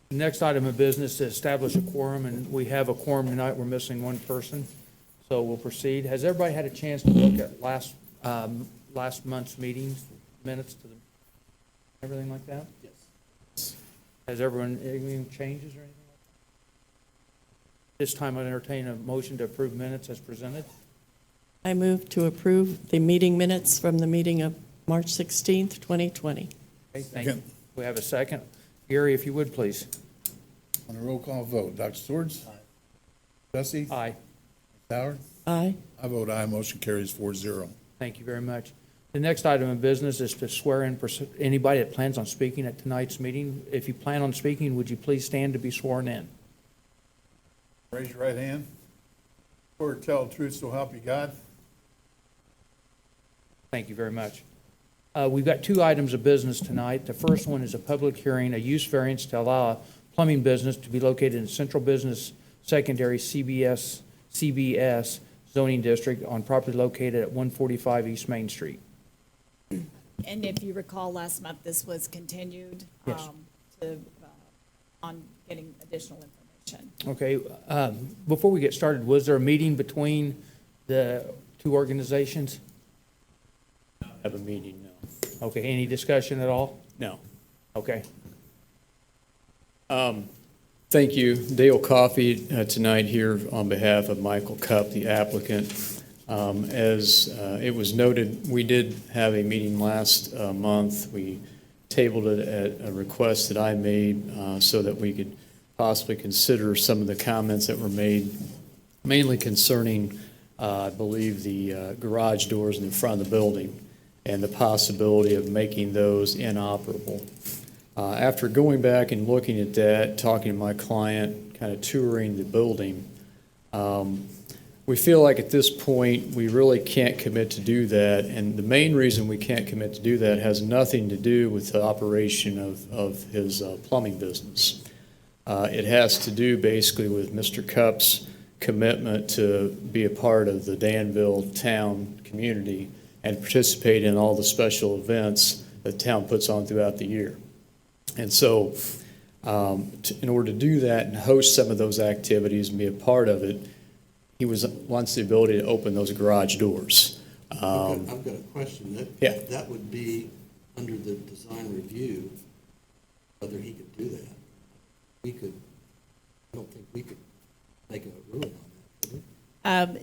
The next item of business is to establish a quorum, and we have a quorum tonight. We're missing one person, so we'll proceed. Has everybody had a chance to look at last month's meetings, minutes to the, everything like that? Yes. Has everyone, any changes or anything like that? This time I entertain a motion to approve minutes as presented. I move to approve the meeting minutes from the meeting of March 16th, 2020. Okay, thank you. We have a second. Gary, if you would, please. On a roll call vote, Dr. Swords? Aye. Bessie? Aye. Howard? Aye. I vote aye. Motion carries 4-0. Thank you very much. The next item of business is to swear in anybody that plans on speaking at tonight's meeting. If you plan on speaking, would you please stand to be sworn in? Raise your right hand. Swear to tell the truth, so help you God. Thank you very much. We've got two items of business tonight. The first one is a public hearing, a use variance to allow a plumbing business to be located in Central Business Secondary CBS zoning district on property located at 145 East Main Street. And if you recall, last month, this was continued Yes. on getting additional information. Okay, before we get started, was there a meeting between the two organizations? Have a meeting, no. Okay, any discussion at all? No. Okay, Thank you. Dale Coffey tonight here on behalf of Michael Cupp, the applicant. As it was noted, we did have a meeting last month. We tabled it at a request that I made so that we could possibly consider some of the comments that were made, mainly concerning, I believe, the garage doors in the front of the building and the possibility of making those inoperable. After going back and looking at that, talking to my client, kind of touring the building, we feel like at this point we really can't commit to do that. And the main reason we can't commit to do that has nothing to do with the operation of his plumbing business. It has to do basically with Mr. Cupp's commitment to be a part of the Danville town community and participate in all the special events that the town puts on throughout the year. And so in order to do that and host some of those activities and be a part of it, he wants the ability to open those garage doors. I've got a question. Yeah. That would be under the design review, whether he could do that. I don't think we could make a ruling on that, could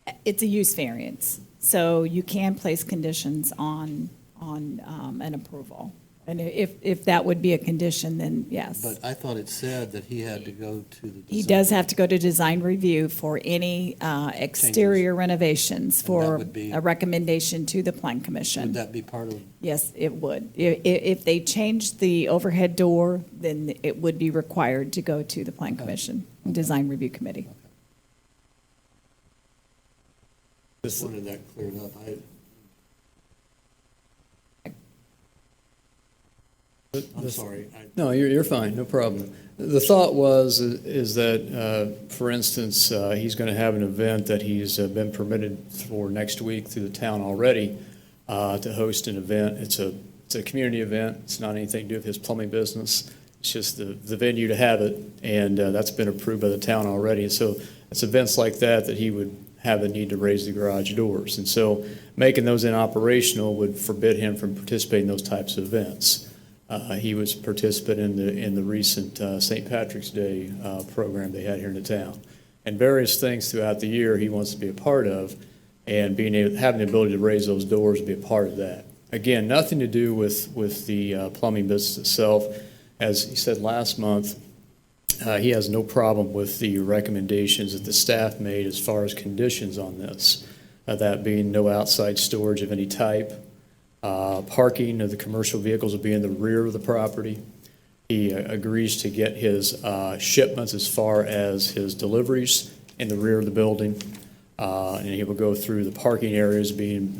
we? It's a use variance, so you can place conditions on an approval. And if that would be a condition, then yes. But I thought it said that he had to go to the design. He does have to go to design review for any exterior renovations And that for would be- a recommendation to the Plan Commission. Would that be part of, Yes, it would. If they changed the overhead door, then it would be required to go to the Plan Commission, Design Review Committee. just wanted that cleared up. I'm sorry. No, you're fine, no problem. The thought is that, for instance, he's going to have an event that he's been permitted for next week through the town already to host an event. It's a community event. It's not anything to do with his plumbing business. It's just the venue to have it, and that's been approved by the town already. So it's events like that he would have the need to raise the garage doors. And so making those inoperational would forbid him from participating in those types of events. He was a participant in the recent St. Patrick's Day program they had here in the town. And various things throughout the year he wants to be a part of, and having the ability to raise those doors and be a part of that. Again, nothing to do with the plumbing business itself. As he said last month, he has no problem with the recommendations that the staff made as far as conditions on this, that being no outside storage of any type. Parking of the commercial vehicles will be in the rear of the property. He agrees to get his shipments as far as his deliveries in the rear of the building. And he will go through the parking areas, being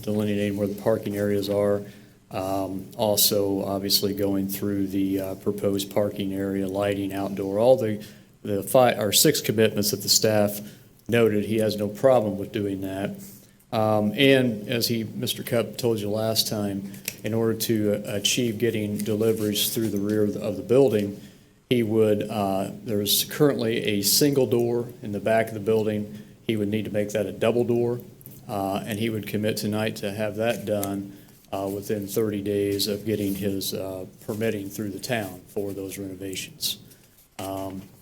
delineating where the parking areas are. Also, obviously, going through the proposed parking area, lighting, outdoor, all the 5 or 6 commitments that the staff noted. He has no problem with doing that. And as Mr. Cupp told you last time, in order to achieve getting deliveries through the rear of the building, he would, there's currently a single door in the back of the building. He would need to make that a double door, and he would commit tonight to have that done within 30 days of getting his permitting through the town for those renovations.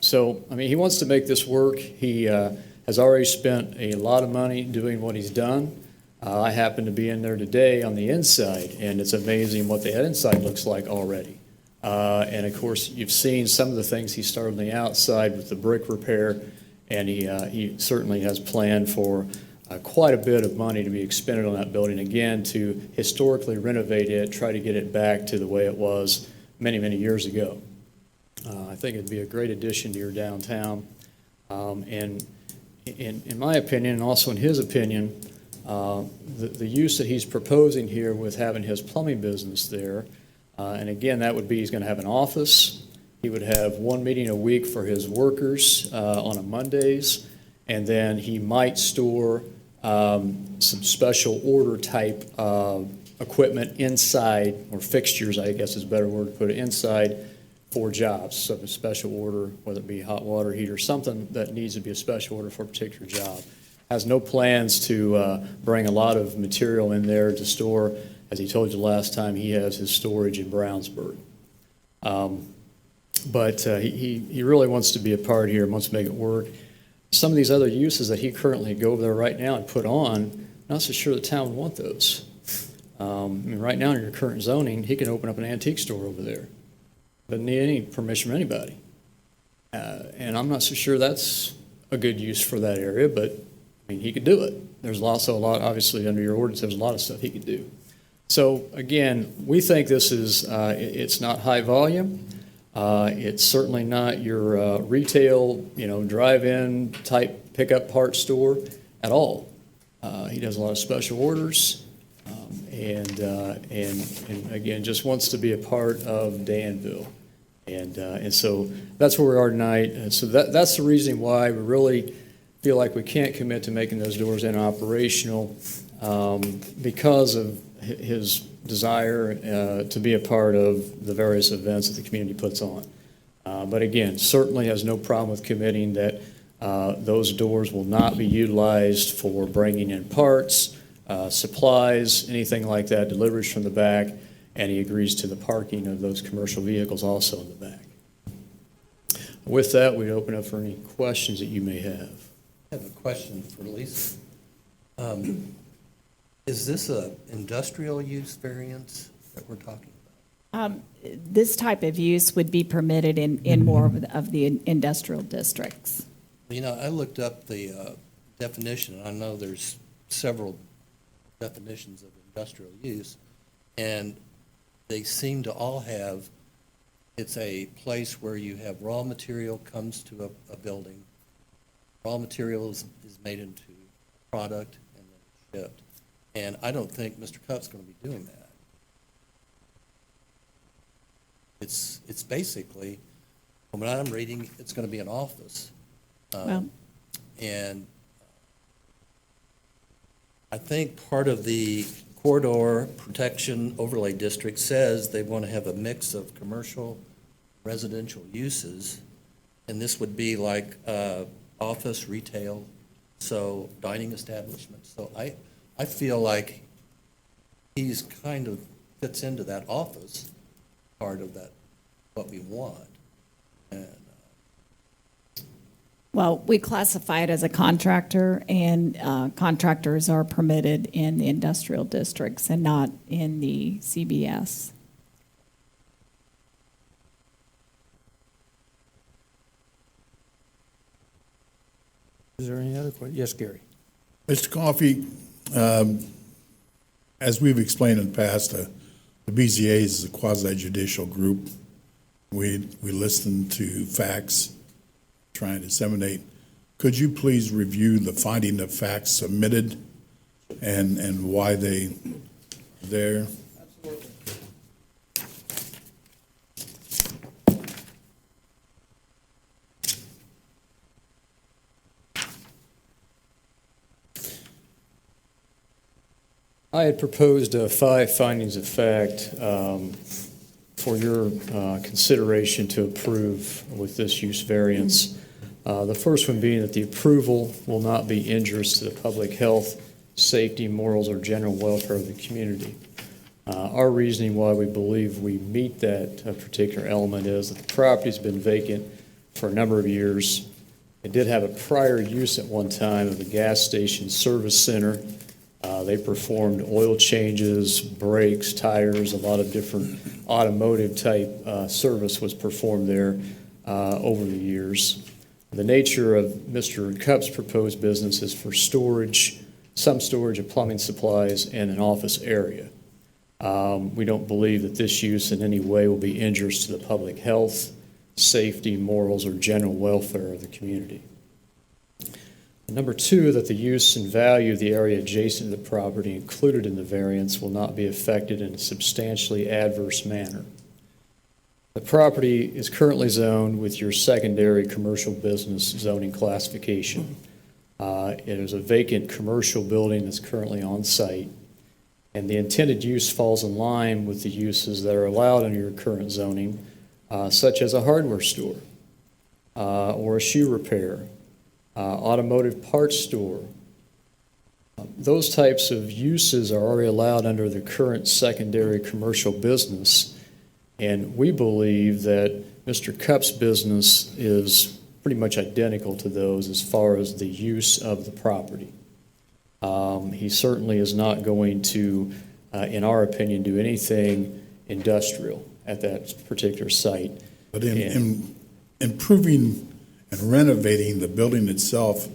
So, I mean, he wants to make this work. He has already spent a lot of money doing what he's done. I happen to be in there today on the inside, and it's amazing what the inside looks like already. And of course, you've seen some of the things he started on the outside with the brick repair, and he certainly has planned for quite a bit of money to be expended on that building again to historically renovate it, try to get it back to the way it was many, many years ago. I think it'd be a great addition to your downtown. And in my opinion, and also in his opinion, the use that he's proposing here with having his plumbing business there, and again, that would be he's going to have an office. He would have one meeting a week for his workers on a Mondays, and then he might store some special order type equipment inside, or fixtures, I guess is a better word to put it, inside for jobs. So a special order, whether it be hot water heater, something that needs to be a special order for a particular job. Has no plans to bring a lot of material in there to store. As he told you last time, he has his storage in Brownsburg. But he really wants to be a part here, wants to make it work. Some of these other uses that he currently go over there right now and put on, not so sure the town would want those. I mean, right now in your current zoning, he can open up an antique store over there. Doesn't need any permission from anybody. And I'm not so sure that's a good use for that area, but I mean, he could do it. There's also a lot, obviously, under your ordinance, there's a lot of stuff he could do. So again, we think this is, it's not high volume. It's certainly not your retail, drive-in type pickup parts store at all. He does a lot of special orders, and again, just wants to be a part of Danville. And so that's where we are tonight. And so that's the reason why we really feel like we can't commit to making those doors operational because of his desire to be a part of the various events that the community puts on. But again, certainly has no problem with committing that those doors will not be utilized for bringing in parts, supplies, anything like that, deliveries from the back, and he agrees to the parking of those commercial vehicles also in the back. With that, we open up for any questions that you may have. I have a question for Lisa. Is this an industrial use variance that we're talking about? This type of use would be permitted in more of the industrial districts. I looked up the definition, and I know there's several definitions of industrial use, and they seem to all have, it's a place where you have raw material comes to a building, raw material is made into a product and then shipped. And I don't think Mr. Cupp's going to be doing that. It's basically, from what I'm reading, it's going to be an office. And I think part of the corridor protection overlay district says they want to have a mix of commercial, residential uses, and this would be like office, retail, so dining establishments. So I feel like he's kind of fits into that office part of that, what we want. And Well, we classify it as a contractor, and contractors are permitted in the industrial districts and not in the CBS. Is there any other question? Yes, Gary. Mr. Coffey, as we've explained in the past, the BZA is a quasi-judicial group. We listen to facts, trying to disseminate. Could you please review the finding of facts submitted and why they're there? Absolutely. I had proposed 5 findings of fact for your consideration to approve with this use variance. The first one being that the approval will not be injurious to the public health, safety, morals, or general welfare of the community. Our reasoning why we believe we meet that particular element is that the property's been vacant for a number of years. It did have a prior use at one time of a gas station service center. They performed oil changes, brakes, tires, a lot of different automotive type service was performed there over the years. The nature of Mr. Cupp's proposed business is for storage, some storage of plumbing supplies and an office area. We don't believe that this use in any way will be injurious to the public health, safety, morals, or general welfare of the community. Number two, that the use and value of the area adjacent to the property included in the variance will not be affected in a substantially adverse manner. The property is currently zoned with your secondary commercial business zoning classification. It is a vacant commercial building that's currently on site, and the intended use falls in line with the uses that are allowed under your current zoning, such as a hardware store or a shoe repair, automotive parts store. Those types of uses are already allowed under the current secondary commercial business, and we believe that Mr. Cupp's business is pretty much identical to those as far as the use of the property. He certainly is not going to, in our opinion, do anything industrial at that particular site. But in improving and renovating the building itself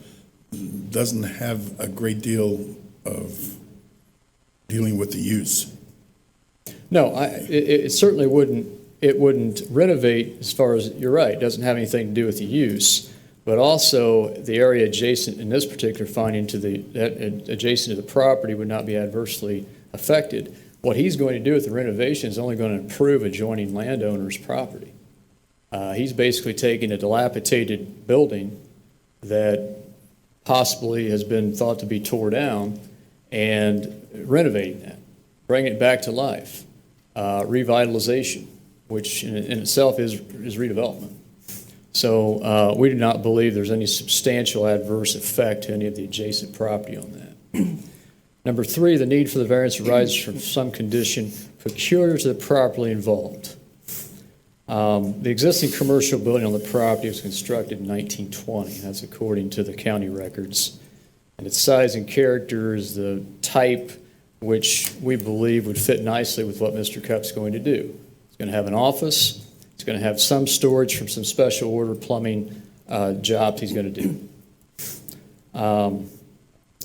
doesn't have a great deal of dealing with the use. No, it certainly wouldn't. It wouldn't renovate as far as, you're right, it doesn't have anything to do with the use, but also the area adjacent in this particular finding to adjacent to the property would not be adversely affected. What he's going to do with the renovation is only going to improve adjoining landowners' property. He's basically taking a dilapidated building that possibly has been thought to be tore down and renovating that, bringing it back to life, revitalization, which in itself is redevelopment. So we do not believe there's any substantial adverse effect to any of the adjacent property on that. Number three, the need for the variance arises from some condition peculiar to the property involved. The existing commercial building on the property was constructed in 1920. That's according to the county records. And its size and character is the type which we believe would fit nicely with what Mr. Cupp's going to do. It's going to have an office. It's going to have some storage from some special order plumbing jobs he's going to do.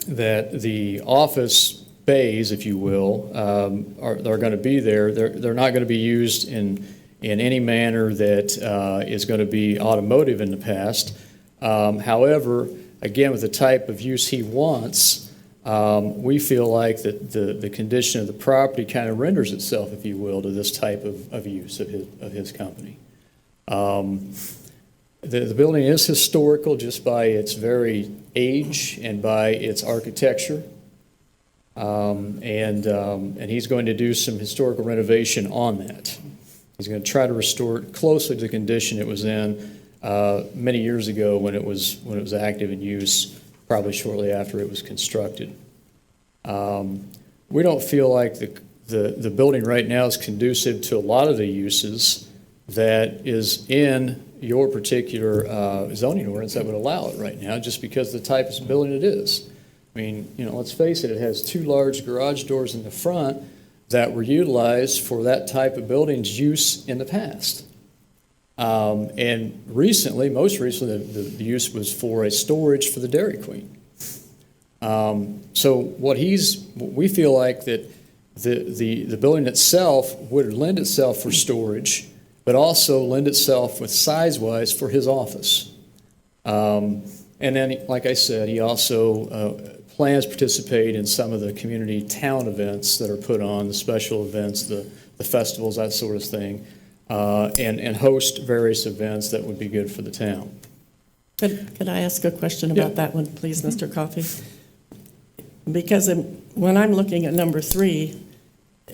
That the office bays, if you will, are going to be there. They're not going to be used in any manner that is going to be automotive in the past. However, again, with the type of use he wants, we feel like that the condition of the property kind of renders itself, if you will, to this type of use of his company. The building is historical just by its very age and by its architecture. And he's going to do some historical renovation on that. He's going to try to restore it closely to the condition it was in many years ago when it was active in use, probably shortly after it was constructed. We don't feel like the building right now is conducive to a lot of the uses that is in your particular zoning ordinance that would allow it right now, just because of the type of building it is. I mean, let's face it most two large garage doors in the front that were utilized for that type of building's use in the past. And most recently, the use was for a storage for the Dairy Queen. So we feel like that the building itself would lend itself for storage, but also lend itself with size-wise for his office. And then, like I said, he also plans to participate in some of the community town events that are put on, the special events, the festivals, that sort of thing, and host various events that would be good for the town. Could I ask a question about Yeah. that one, please, Mr. Coffey? Because when I'm looking at number 3,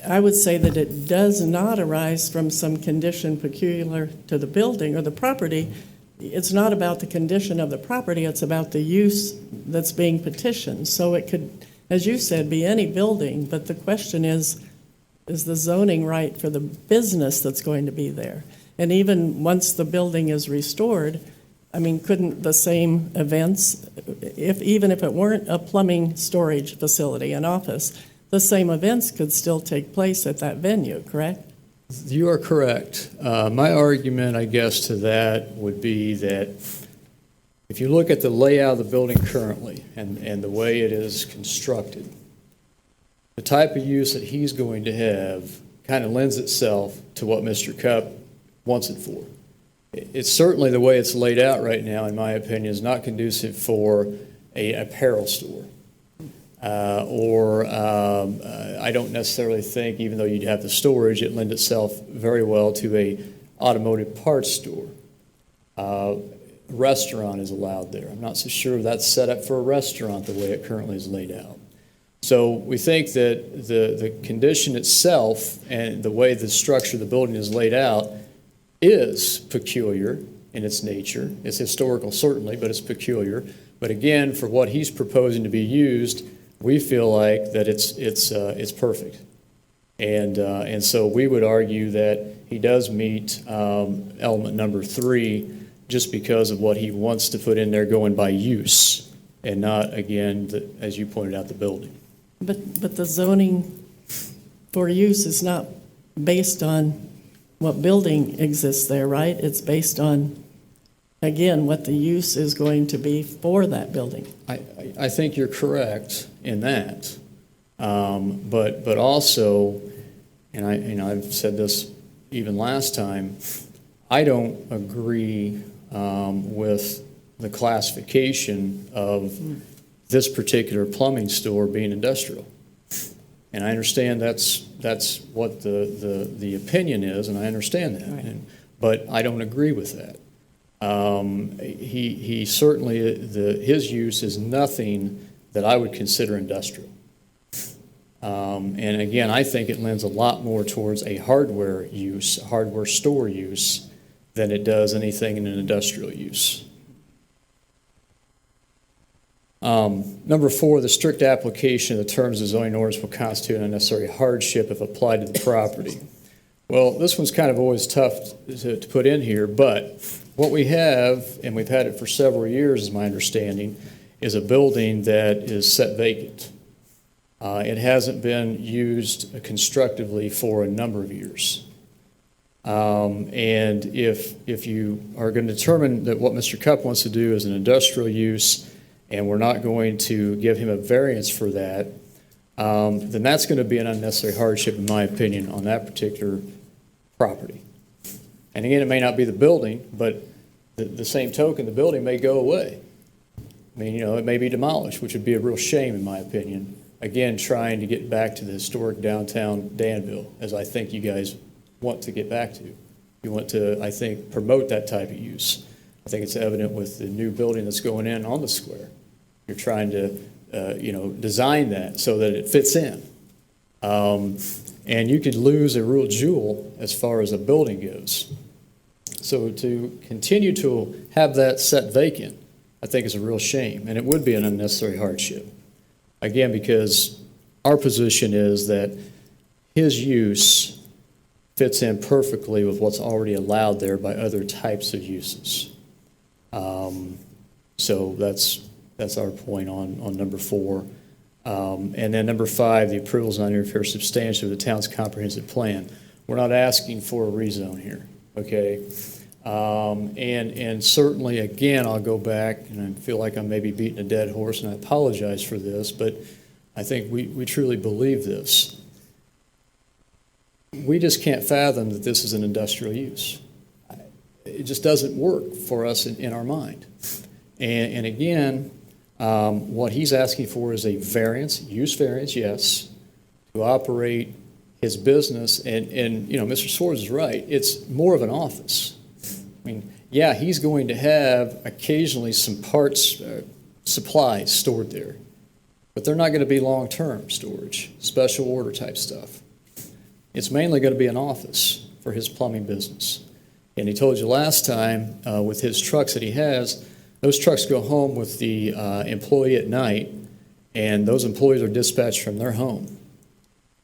I would say that it does not arise from some condition peculiar to the building or the property. It's not about the condition of the property, it's about the use that's being petitioned. So it could, as you said, be any building, but the question is the zoning right for the business that's going to be there? And even once the building is restored, I mean, couldn't the same events, even if it weren't a plumbing storage facility, an office, the same events could still take place at that venue, correct? You are correct. My argument, I guess, to that would be that if you look at the layout of the building currently and the way it is constructed, the type of use that he's going to have kind of lends itself to what Mr. Cupp wants it for. It's certainly the way it's laid out right now, in my opinion, is not conducive for a apparel store. I don't necessarily think, even though you'd have the storage, it lends itself very well to a automotive parts store. Restaurant is allowed there. I'm not so sure that's set up for a restaurant the way it currently is laid out. So we think that the condition itself and the way the structure of the building is laid out is peculiar in its nature. It's historical, certainly, but it's peculiar. But again, for what he's proposing to be used, we feel like that it's perfect. And so we would argue that he does meet element number 3 just because of what he wants to put in there going by use and not, again, as you pointed out, the building. But the zoning for use is not based on what building exists there, right? It's based on, again, what the use is going to be for that building. I think you're correct in that. But also, and I've said this even last time, I don't agree with the classification of this particular plumbing store being industrial. And I understand that's what the opinion is, and I understand that. Right. But I don't agree with that. He certainly, his use is nothing that I would consider industrial. And again, I think it lends a lot more towards a hardware use, hardware store use, than it does anything in an industrial use. Number 4, the strict application of the terms of the zoning ordinance will constitute an unnecessary hardship if applied to the property. Well, this one's kind of always tough to put in here, but what we have, and we've had it for several years, is my understanding, is a building that is set vacant. It hasn't been used constructively for a number of years. And if you are going to determine that what Mr. Cupp wants to do is an industrial use, and we're not going to give him a variance for that, then that's going to be an unnecessary hardship, in my opinion, on that particular property. And again, it may not be the building, but the same token, the building may go away. I mean, it may be demolished, which would be a real shame, in my opinion. Again, trying to get back to the historic downtown Danville, as I think you guys want to get back to. You want to, I think, promote that type of use. I think it's evident with the new building that's going in on the square. You're trying to, design that so that it fits in. And you could lose a real jewel as far as a building goes. So to continue to have that set vacant, I think is a real shame, and it would be an unnecessary hardship. Again, because our position is that his use fits in perfectly with what's already allowed there by other types of uses. So that's our point on number 4. And then number 5, the approval is not interfere substantially with the town's comprehensive plan. We're not asking for a rezone here, okay? And certainly, again, I'll go back, and I feel like I'm maybe beating a dead horse, and I apologize for this, but I think we truly believe this. We just can't fathom that this is an industrial use. It just doesn't work for us in our mind. And again, what he's asking for is a variance, use variance, yes, to operate his business. And Mr. Swords is right. It's more of an office. I mean, yeah, he's going to have occasionally some parts, supplies stored there, but they're not going to be long-term storage, special order type stuff. It's mainly going to be an office for his plumbing business. And he told you last time, with his trucks that he has, those trucks go home with the employee at night, and those employees are dispatched from their home.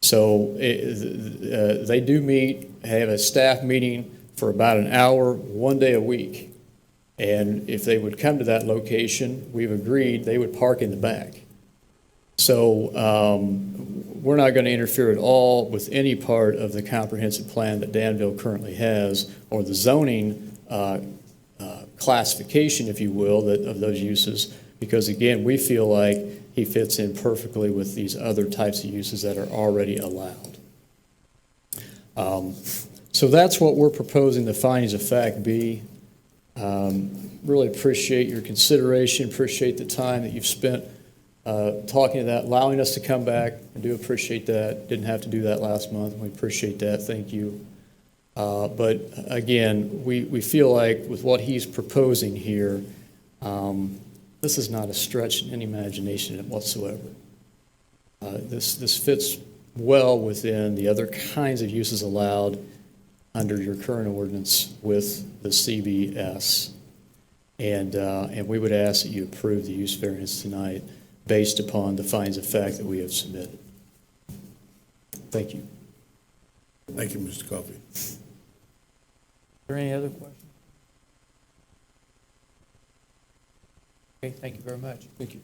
So they do meet, have a staff meeting for about an hour, 1 day a week. And if they would come to that location, we've agreed they would park in the back. So we're not going to interfere at all with any part of the comprehensive plan that Danville currently has, or the zoning classification, if you will, of those uses, because again, we feel like he fits in perfectly with these other types of uses that are already allowed. So that's what we're proposing the findings of fact be. Really appreciate your consideration, appreciate the time that you've spent talking to that, allowing us to come back. I do appreciate that. Didn't have to do that last month. We appreciate that. Thank you. But again, we feel like with what he's proposing here, this is not a stretch in any imagination whatsoever. This fits well within the other kinds of uses allowed under your current ordinance with the CBS. And we would ask that you approve the use variance tonight based upon the findings of fact that we have submitted. Thank you. Thank you, Mr. Coffey. Is there any other questions? Okay, thank you very much. Thank you.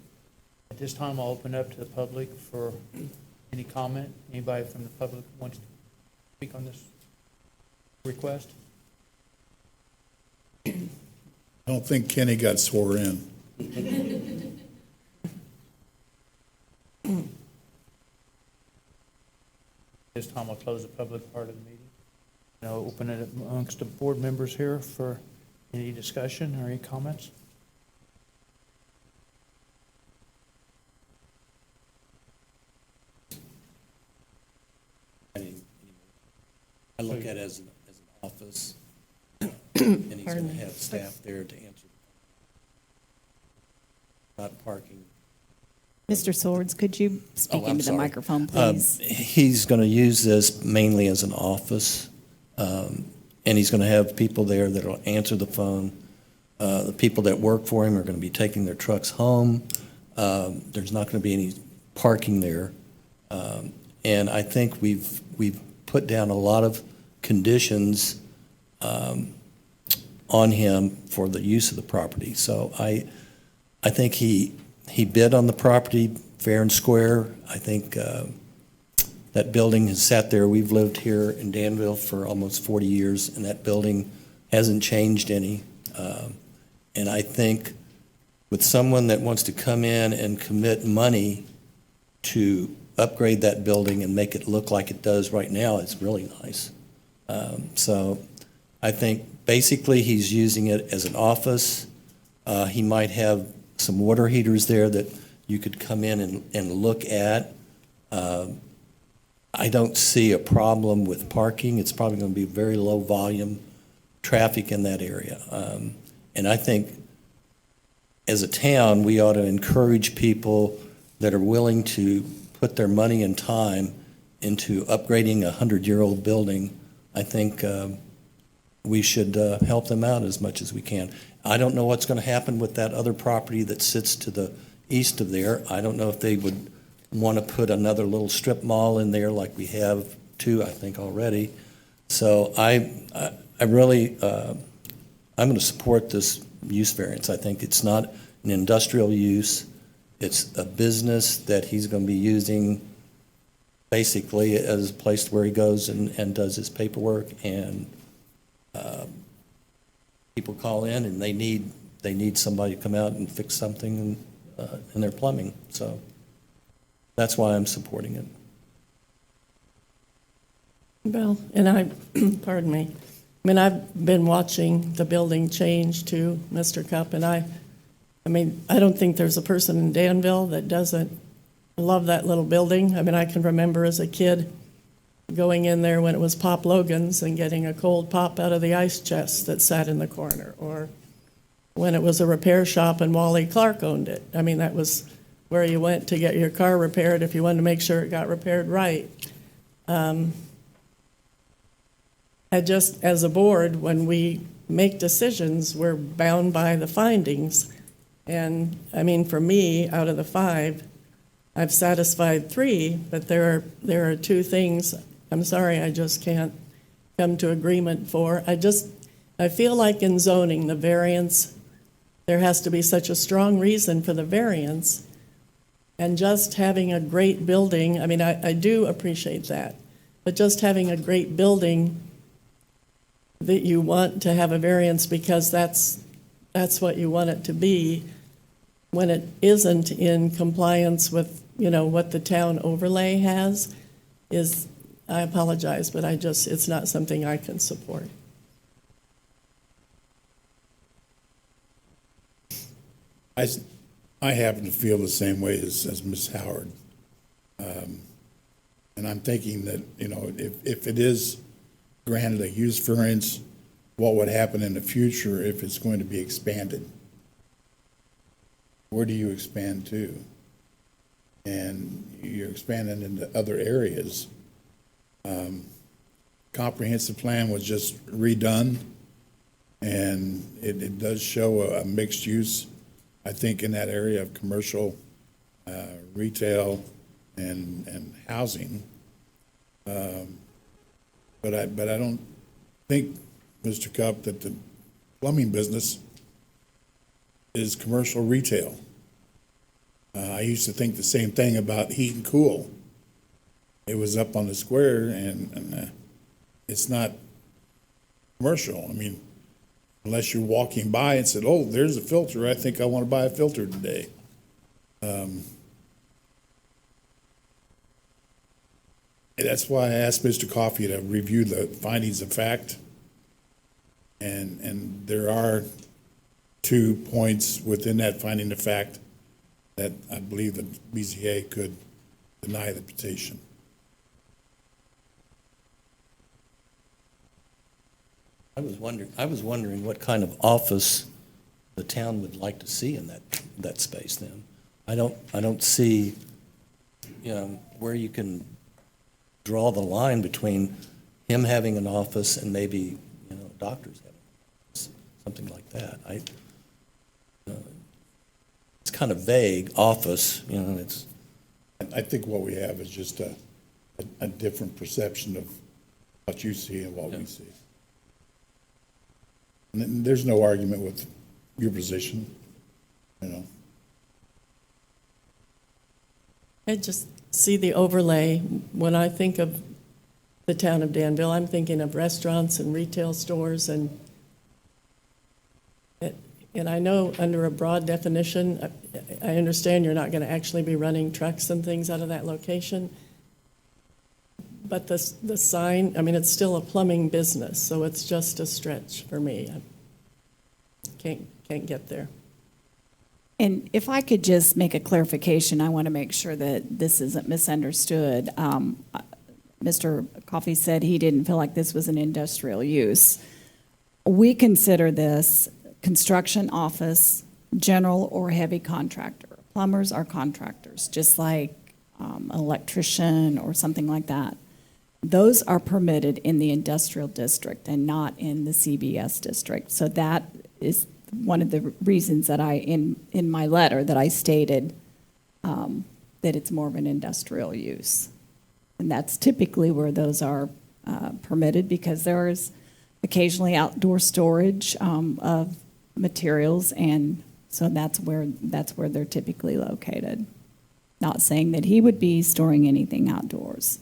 At this time, I'll open up to the public for any comment. Anybody from the public wants to speak on this request? I don't think Kenny got swore in. This time, I'll close the public part of the meeting. And I'll open it up amongst the board members here for any discussion or any comments. I look at it as an office, and he's Pardon going to me. have staff there to answer. Not parking. Mr. Swords, could you speak I'm into the sorry. microphone, please? He's going to use this mainly as an office, and he's going to have people there that will answer the phone. The people that work for him are going to be taking their trucks home. There's not going to be any parking there. And I think we've put down a lot of conditions on him for the use of the property. So I think he bid on the property fair and square. I think that building has sat there. We've lived here in Danville for almost 40 years, and that building hasn't changed any. And I think with someone that wants to come in and commit money to upgrade that building and make it look like it does right now, it's really nice. So I think basically he's using it as an office. He might have some water heaters there that you could come in and look at. I don't see a problem with parking. It's probably going to be very low volume traffic in that area. And I think as a town, we ought to encourage people that are willing to put their money and time into upgrading a 100-year-old building. I think we should help them out as much as we can. I don't know what's going to happen with that other property that sits to the east of there. I don't know if they would want to put another little strip mall in there like we have two, I think, already. So I really, I'm going to support this use variance. I think it's not an industrial use. It's a business that he's going to be using basically as a place where he goes and does his paperwork, and people call in and they need somebody to come out and fix something in their plumbing. So that's why I'm supporting it. Well, and pardon me, I mean, I've been watching the building change too, Mr. Cupp, and I mean, I don't think there's a person in Danville that doesn't love that little building. I mean, I can remember as a kid going in there when it was Pop Logan's and getting a cold pop out of the ice chest that sat in the corner, or when it was a repair shop and Wally Clark owned it. I mean, that was where you went to get your car repaired if you wanted to make sure it got repaired right. as a board, when we make decisions, we're bound by the findings. And, I mean, for me, out of the 5, I've satisfied 3, but there are 2 things, I'm sorry, I just can't come to agreement for. I feel like in zoning, the variance, there has to be such a strong reason for the variance. And just having a great building, I mean, I do appreciate that, but just having a great building that you want to have a variance because that's what you want it to be, when it isn't in compliance with, what the town overlay has, I apologize, but it's not something I can support. I happen to feel the same way as Ms. Howard. And I'm thinking that, if it is granted a use variance, what would happen in the future if it's going to be expanded? Where do you expand to? And you're expanding into other areas. Comprehensive plan was just redone, and it does show a mixed use, I think, in that area of commercial, retail, and housing. But I don't think, Mr. Cupp, that the plumbing business is commercial retail. I used to think the same thing about heat and cool. It was up on the square, and it's not commercial. I mean, unless you're walking by and said, oh, there's a filter, I think I want to buy a filter today. And that's why I asked Mr. Coffey to review the findings of fact. And there are 2 points within that finding of fact that I believe the BZA could deny the petition. I was wondering what kind of office the town would like to see in that space then. I don't see, where you can draw the line between him having an office and maybe, doctors having an office, something like that. It's kind of vague, office, it's. I think what we have is just a different perception of what you see and what we see. And there's no argument with your position, I just see the overlay. When I think of the town of Danville, I'm thinking of restaurants and retail stores, and I know under a broad definition, I understand you're not going to actually be running trucks and things out of that location. But the sign, I mean, it's still a plumbing business, so it's just a stretch for me. I can't get there. And if I could just make a clarification, I want to make sure that this isn't misunderstood. Mr. Coffey said he didn't feel like this was an industrial use. We consider this construction, office, general or heavy contractor. Plumbers are contractors, just like an electrician or something like that. Those are permitted in the industrial district and not in the CBS district. So that is one of the reasons that in my letter that I stated that it's more of an industrial use. And that's typically where those are permitted, because there is occasionally outdoor storage of materials, and so that's where they're typically located. Not saying that he would be storing anything outdoors,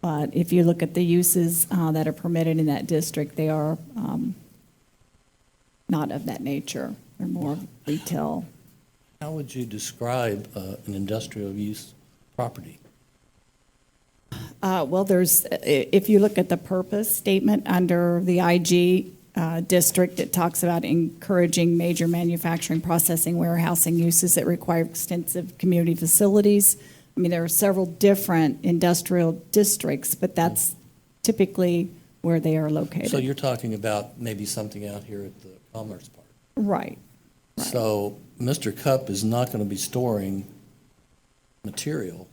but if you look at the uses that are permitted in that district, they are not of that nature. They're more retail. How would you describe an industrial use property? Well, if you look at the purpose statement under the IG district, it talks about encouraging major manufacturing, processing, warehousing uses that require extensive community facilities. I mean, there are several different industrial districts, but that's typically where they are located. So you're talking about maybe something out here at the Commerce Park. Right. So Mr. Cupp is not going to be storing material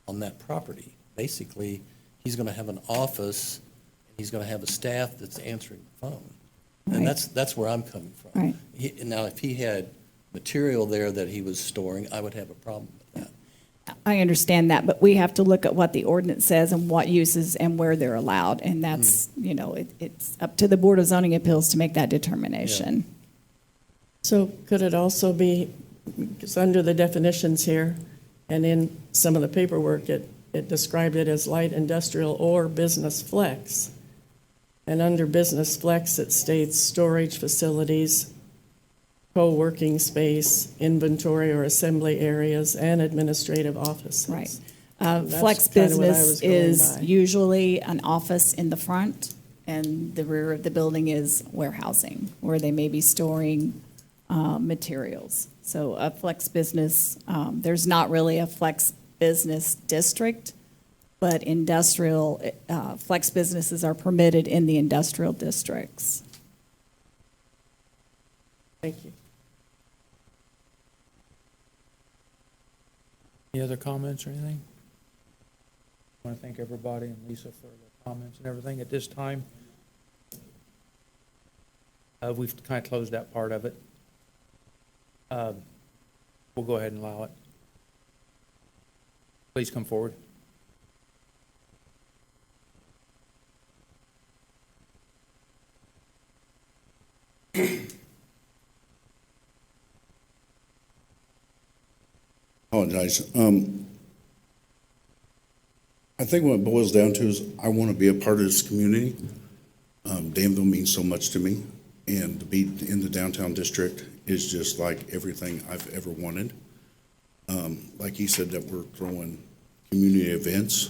on that property. Basically, he's going to have an office He's going to have a staff that's answering the phone. Right. And that's where I'm coming from. Right. Now, if he had material there that he was storing, I would have a problem with that. I understand that, but we have to look at what the ordinance says and what uses and where they're allowed. And that's, it's up to the Board of Zoning Appeals to make that determination. So could it also be, because under the definitions here, and in some of the paperwork, it described it as light industrial or business flex. And under business flex, it states storage facilities, co-working space, inventory or assembly areas, and administrative offices. Right. That's Flex kinda what I business was going is by. usually an office in the front, and the rear of the building is warehousing, where they may be storing materials. So a flex business, there's not really a flex business district, but industrial, flex businesses are permitted in the industrial districts. Thank you. Any other comments or anything? I want to thank everybody and Lisa for the comments and everything at this time. We've kind of closed that part of it. We'll go ahead and allow it. Please come forward. Apologize. I think what it boils down to is I want to be a part of this community. Danville means so much to me, and to be in the downtown district is just like everything I've ever wanted. Like he said, that we're throwing community events.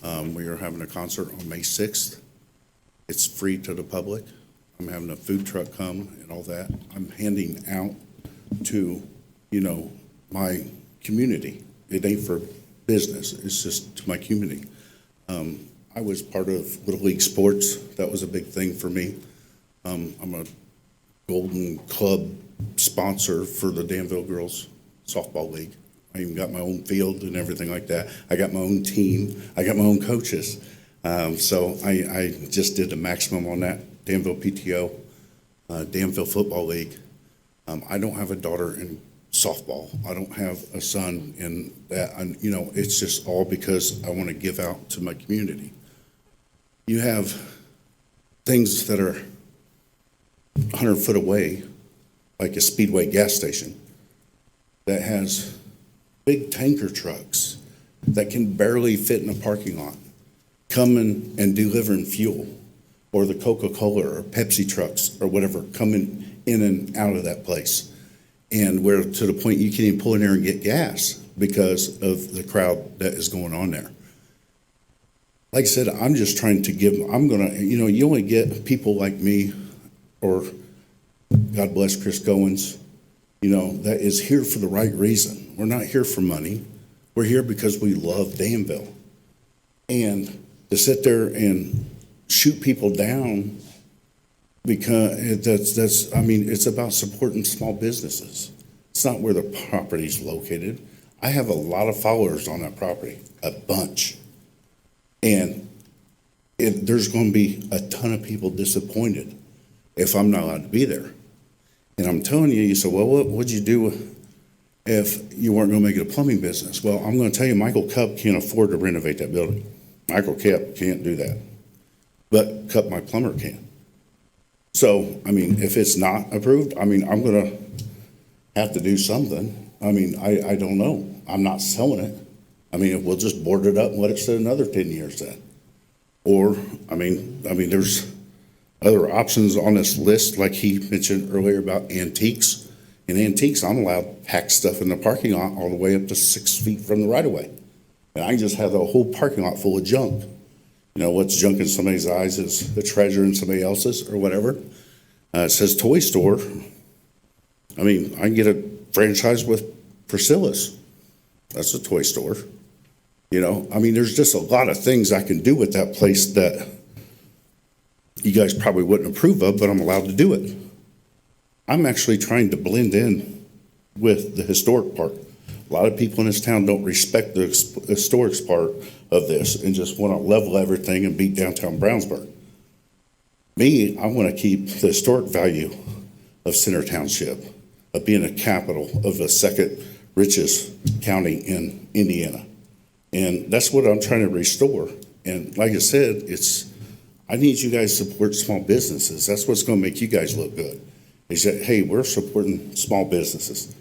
We are having a concert on May 6th. It's free to the public. I'm having a food truck come and all that. I'm handing out to, my community. It ain't for business, it's just to my community. I was part of Little League Sports. That was a big thing for me. I'm a Golden Club sponsor for the Danville Girls Softball League. I even got my own field and everything like that. I got my own team. I got my own coaches. So I just did the maximum on that. Danville PTO, Danville Football League. I don't have a daughter in softball. I don't have a son in that. It's just all because I want to give out to my community. You have things that are 100 foot away, like a Speedway gas station, that has big tanker trucks that can barely fit in a parking lot, coming and delivering fuel, or the Coca-Cola or Pepsi trucks or whatever coming in and out of that place. And where to the point you can't even pull in there and get gas because of the crowd that is going on there. Like I said, I'm just trying to give, you only get people like me, or God bless Chris Goins, that is here for the right reason. We're not here for money. We're here because we love Danville. And to sit there and shoot people down, because it's about supporting small businesses. It's not where the property's located. I have a lot of followers on that property, a bunch. And there's going to be a ton of people disappointed if I'm not allowed to be there. And I'm telling you, you say, well, what would you do if you weren't going to make it a plumbing business? Well, I'm going to tell you, Michael Cup can't afford to renovate that building. Michael Cup can't do that. But Cup, my plumber, can. So, if it's not approved, I'm going to have to do something. I don't know. I'm not selling it. We'll just board it up and let it sit another 10 years then. Or, there's other options on this list, like he mentioned earlier about antiques. In antiques, I'm allowed to pack stuff in the parking lot all the way up to 6 feet from the right-of-way. And I can just have the whole parking lot full of junk. What's junk in somebody's eyes is the treasure in somebody else's or whatever. It says toy store. I can get a franchise with Priscilla's. That's a toy store. There's just a lot of things I can do with that place that you guys probably wouldn't approve of, but I'm allowed to do it. I'm actually trying to blend in with the historic part. A lot of people in this town don't respect the historic part of this and just want to level everything and beat downtown Brownsburg. Me, I want to keep the historic value of Center Township, of being a capital of the second richest county in Indiana. And that's what I'm trying to restore. And like I said, I need you guys to support small businesses. That's what's going to make you guys look good. Is that, hey, we're supporting small businesses.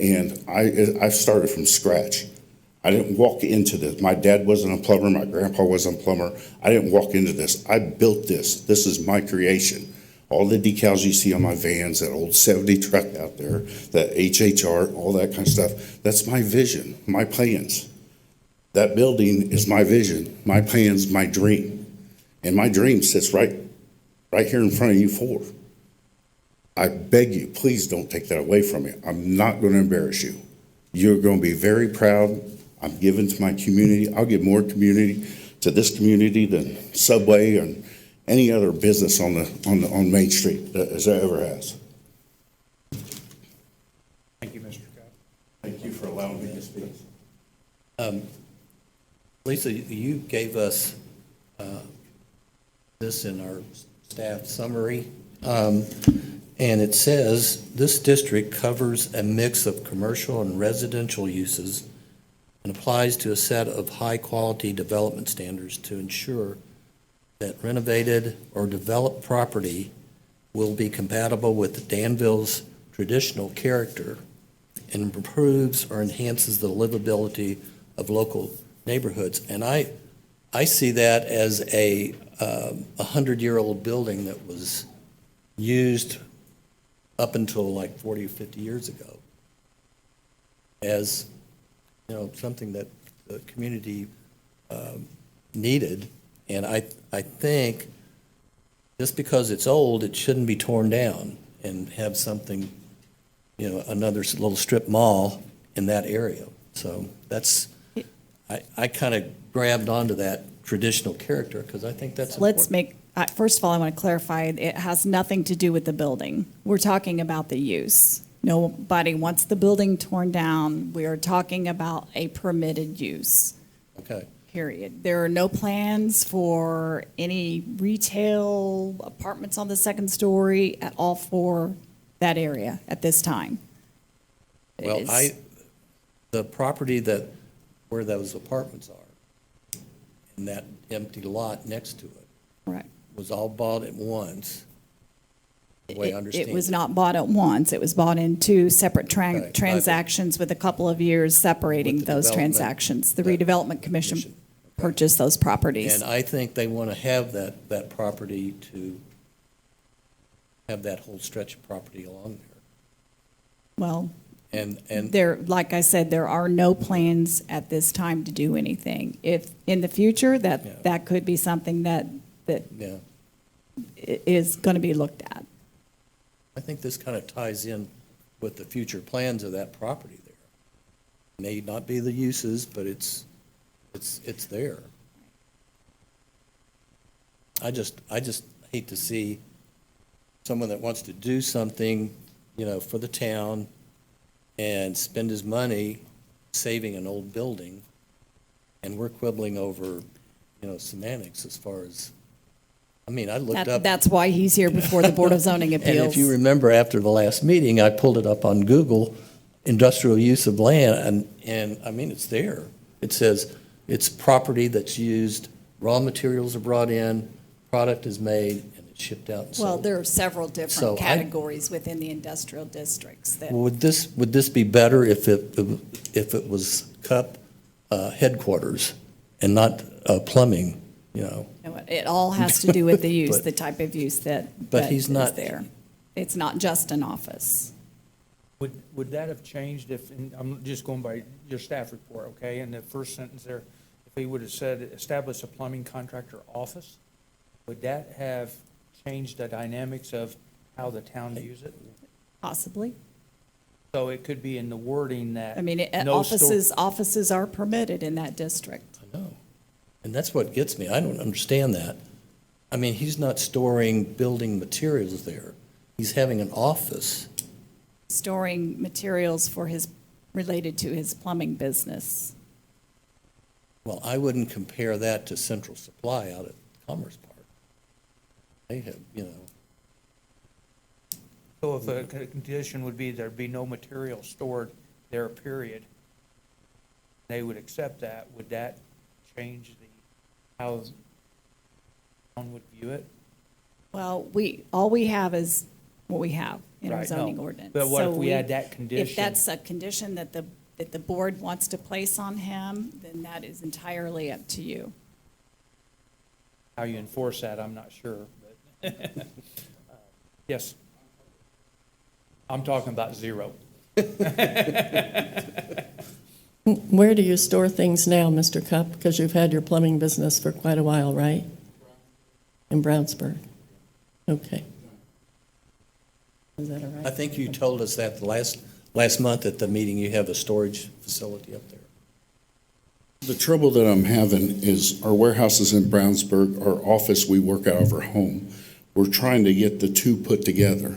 And I've started from scratch. I didn't walk into this. My dad wasn't a plumber. My grandpa wasn't a plumber. I didn't walk into this. I built this. This is my creation. All the decals you see on my vans, that old 70 truck out there, that HHR, all that kind of stuff, that's my vision, my plans. That building is my vision, my plans, my dream. And my dream sits right here in front of you four. I beg you, please don't take that away from me. I'm not going to embarrass you. You're going to be very proud. I'm giving to my community. I'll give more community to this community than Subway and any other business on Main Street as I ever has. Thank you, Mr. Scott. Thank you for allowing me to speak. Lisa, you gave us this in our staff summary, and it says, this district covers a mix of commercial and residential uses and applies to a set of high-quality development standards to ensure that renovated or developed property will be compatible with Danville's traditional character and improves or enhances the livability of local neighborhoods. And I see that as a 100-year-old building that was used up until like 40 or 50 years ago as, something that the community needed. And I think just because it's old, it shouldn't be torn down and have something, another little strip mall in that area. So I kind of grabbed onto that traditional character because I think that's important. First of all, I want to clarify, it has nothing to do with the building. We're talking about the use. Nobody wants the building torn down. We are talking about a permitted use. Okay. Period. There are no plans for any retail apartments on the second story at all for that area at this time. Well, the property where those apartments are, and that empty lot next to it, Correct. was all bought at once, the way I understand it. It was not bought at once. It was bought in two separate Right. transactions with a couple of years separating With the those development- transactions. The the redevelopment commission commission. purchased those properties. And I think they want to have that property to have that whole stretch of property along there. Well, And like I said, there are no plans at this time to do anything. If in the future, Yeah. that could be something that yeah, is going to be looked at. I think this kind of ties in with the future plans of that property there. May not be the uses, but it's there. I just hate to see someone that wants to do something, for the town and spend his money saving an old building, and we're quibbling over, semantics as far as, I looked up. That's why he's here before the Board of Zoning Appeals. And if you remember, after the last meeting, I pulled it up on Google, industrial use of land, and it's there. It says it's property that's used, raw materials are brought in, product is made, and it's shipped out and sold. Well, there are several So different categories within the industrial districts that. Would this be better if it was CUP headquarters and not plumbing, It all has to do with the use, But- the type of use that he's is not- there. It's not just an office. Would that have changed if, and I'm just going by your staff report, okay? In the first sentence there, if he would have said, establish a plumbing contractor office, would that have changed the dynamics of how the town views it? Possibly. So it could be in the wording that. I mean, no store- offices are permitted in that district. I know. And that's what gets me. I don't understand that. He's not storing building materials there. He's having an office. Storing materials related to his plumbing business. Well, I wouldn't compare that to Central Supply out at Commerce Park. They have, you know, So if a condition would be there'd be no material stored there, period, they would accept that, would that change how the town would view it? Well, all we have is what we have in our Right, no. zoning ordinance. But what So if we add that If condition? that's a condition that the board wants to place on him, then that is entirely up to you. How you enforce that, I'm not sure, but, yes. I'm talking about zero. Where do you store things now, Mr. Cup? Because you've had your plumbing business for quite a while, right? In Brownsburg? Okay. Is that all I right? think you told us that last month at the meeting, you have a storage facility up there. The trouble that I'm having is our warehouse is in Brownsburg, our office, we work out of our home. We're trying to get the two put together.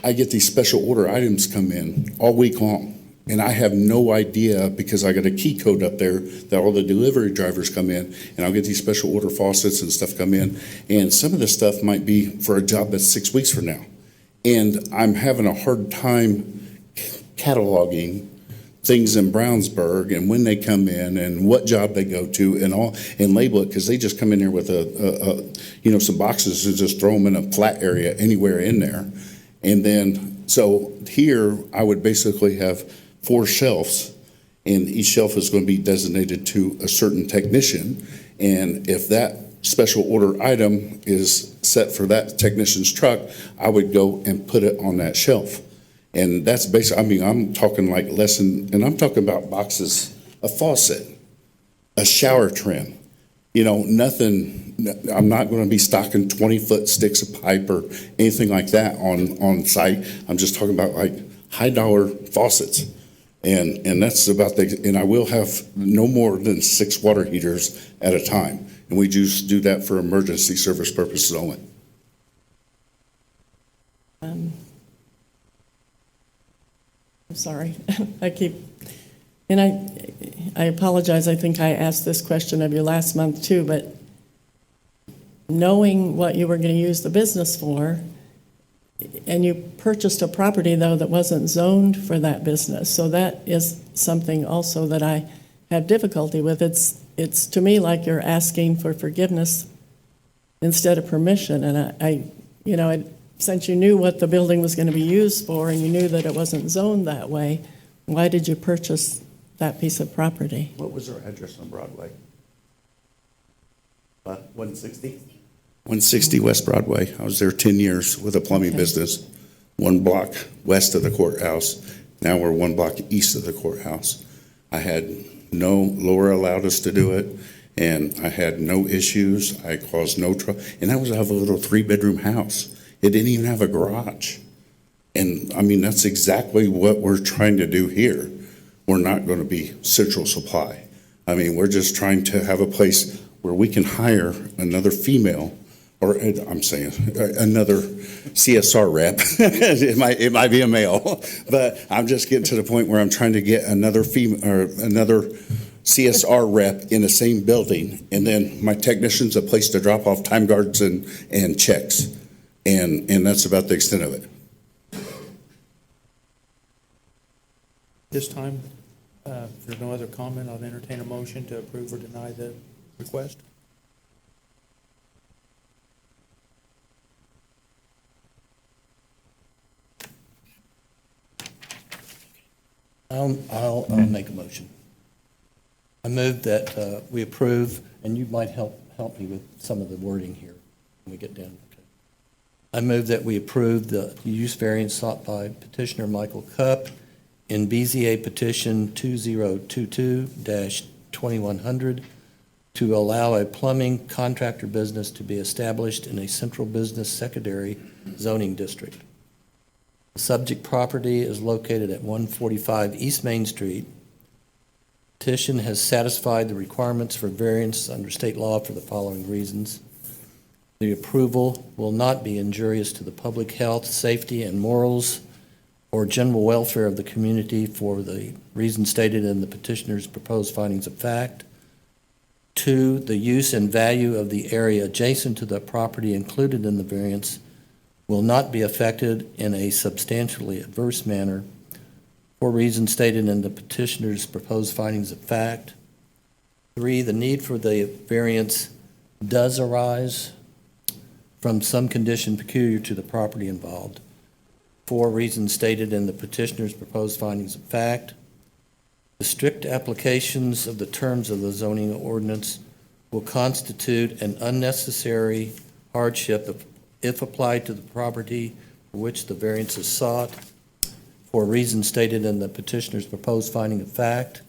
I get these special order items come in all week long, and I have no idea because I got a key code up there that all the delivery drivers come in, and I'll get these special order faucets and stuff come in, and some of the stuff might be for a job that's 6 weeks from now. And I'm having a hard time cataloging things in Brownsburg and when they come in and what job they go to and all, and label it, because they just come in there with some boxes and just throw them in a flat area anywhere in there. And then, so here, I would basically have 4 shelves, and each shelf is going to be designated to a certain technician. And if that special order item is set for that technician's truck, I would go and put it on that shelf. And that's basically, I mean, I'm talking like and I'm talking about boxes, a faucet, a shower trim, nothing, I'm not going to be stocking 20-foot sticks of pipe or anything like that on site. I'm just talking about like high-dollar faucets. And that's about and I will have no more than 6 water heaters at a time. And we just do that for emergency service purposes only. I'm sorry. I apologize. I think I asked this question of you last month too, but knowing what you were going to use the business for, and you purchased a property though that wasn't zoned for that business. So that is something also that I have difficulty with. It's to me like you're asking for forgiveness instead of permission. And since you knew what the building was going to be used for and you knew that it wasn't zoned that way, why did you purchase that piece of property? What was our address on Broadway? 160? 160 West Broadway. I was there 10 years with a plumbing Okay. business, 1 block west of the courthouse. Now we're 1 block east of the courthouse. I had Laura allowed us to do it, and I had no issues. I caused no trouble. And that was out of a little 3-bedroom house. It didn't even have a garage. And I mean, that's exactly what we're trying to do here. We're not going to be Central Supply. I mean, we're just trying to have a place where we can hire another female, or I'm saying another CSR rep. It might be a male, but I'm just getting to the point where I'm trying to get another female or another CSR rep in the same building, and then my technician's a place to drop off time cards and checks, and that's about the extent of it. This time, if there's no other comment, I'll entertain a motion to approve or deny the request. I'll make a motion. I move that we approve, and you might help me with some of the wording here when we get down. Okay. I move that we approve the use variance sought by petitioner Michael Cupp in BZA petition 2022-2100 to allow a plumbing contractor business to be established in a central business secondary zoning district. The subject property is located at 145 East Main Street. Petition has satisfied the requirements for variance under state law for the following reasons. The approval will not be injurious to the public health, safety, and morals or general welfare of the community for the reasons stated in the petitioner's proposed findings of fact. 2, the use and value of the area adjacent to the property included in the variance will not be affected in a substantially adverse manner for reasons stated in the petitioner's proposed findings of fact. 3, the need for the variance does arise from some condition peculiar to the property involved for reasons stated in the petitioner's proposed findings of fact. The strict applications of the terms of the zoning ordinance will constitute an unnecessary hardship if applied to the property for which the variance is sought for reasons stated in the petitioner's proposed finding of fact.